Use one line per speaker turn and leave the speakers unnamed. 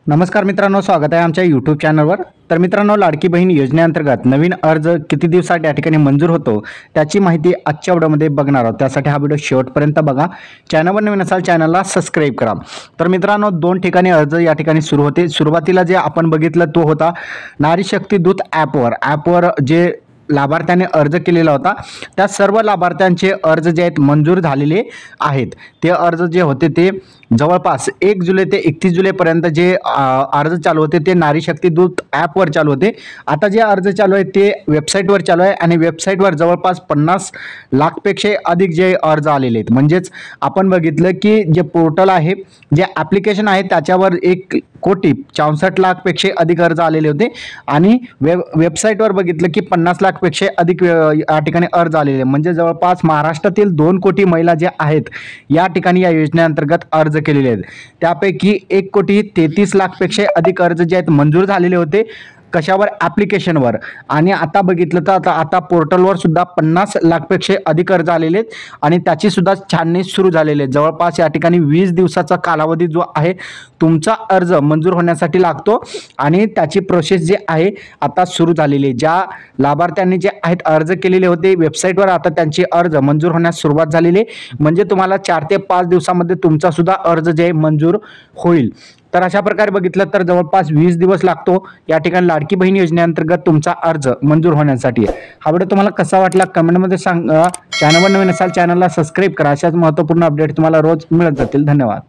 नमस्कार मित्रांनो, स्वागत आहे आमच्या यूट्यूब चॅनलवर। तर मित्रांनो, लाडकी बहीण योजनेअंतर्गत नवीन अर्ज किती दिवसात या ठिकाणी मंजूर होतो त्याची माहिती आजच्या व्हिडिओमध्ये बघणार आहोत। त्यासाठी हा व्हिडिओ शेवटपर्यंत बघा। चॅनलवर नवीन असाल चॅनलला सबस्क्राईब करा। तर मित्रांनो, दोन ठिकाणी अर्ज या ठिकाणी सुरू होते। सुरुवातीला जे आपण बघितलं तो होता नारी शक्ती दूत ॲपवर जे लाभार्थ्याने अर्ज केलेला होता त्या सर्व लाभार्थ्यांचे अर्ज जे आहेत मंजूर झालेले आहेत। ते अर्ज जे होते ते जवळपास 1 जुलै ते 31 जुलैपर्यंत जे अर्ज चालू होते ते नारी शक्ती दूत ॲपवर चालू होते। आता जे अर्ज चालू आहे ते वेबसाईटवर चालू आहे आणि वेबसाईटवर जवळपास 50 लाखपेक्षा अधिक जे अर्ज आलेले आहेत। म्हणजेच आपण बघितलं की जे पोर्टल आहे, जे ॲप्लिकेशन आहे त्याच्यावर 1,64,00,000पेक्षा अधिक अर्ज आलेले होते आणि वेबसाईटवर बघितलं की 50 लाखपेक्षा अधिक या ठिकाणी अर्ज आलेले। म्हणजे जवळपास महाराष्ट्रातील 2 कोटी महिला ज्या आहेत या ठिकाणी या योजनेअंतर्गत अर्ज केलेले आहेत। त्यापैकी 1,33,00,000पेक्षा अधिक अर्ज जे आहेत मंजूर झालेले होते। कशावर? ॲप्लिकेशनवर। आणि आता बघितलं तर आता पोर्टलवर सुद्धा 50 लाखपेक्षा अधिक अर्ज आलेले आहेत आणि त्याची सुद्धा छाननी सुरू झालेली आहे। जवळपास या ठिकाणी 20 दिवसाचा कालावधी जो आहे तुमचा अर्ज मंजूर होण्यासाठी लागतो आणि त्याची प्रोसेस जे आहे आता सुरू झालेली आहे। ज्या लाभार्थ्यांनी जे आहेत अर्ज केलेले होते वेबसाईटवर, आता त्यांचे अर्ज मंजूर होण्यास सुरुवात झालेली आहे। म्हणजे तुम्हाला 4 ते 5 दिवसामध्ये तुमचा सुद्धा अर्ज जे मंजूर होईल। तर अशा प्रकारे बघितलं तर जवळपास 20 दिवस लागतो या ठिकाणी लाडकी बहीण योजनेअंतर्गत तुमचा अर्ज मंजूर होण्यासाठी। हा व्हिडिओ तुम्हाला कसा वाटला कमेंटमध्ये सांगा। चॅनलवर नवीन असाल चॅनलला सबस्क्राईब करा। अशाच महत्त्वपूर्ण अपडेट तुम्हाला रोज मिळत जातील। धन्यवाद।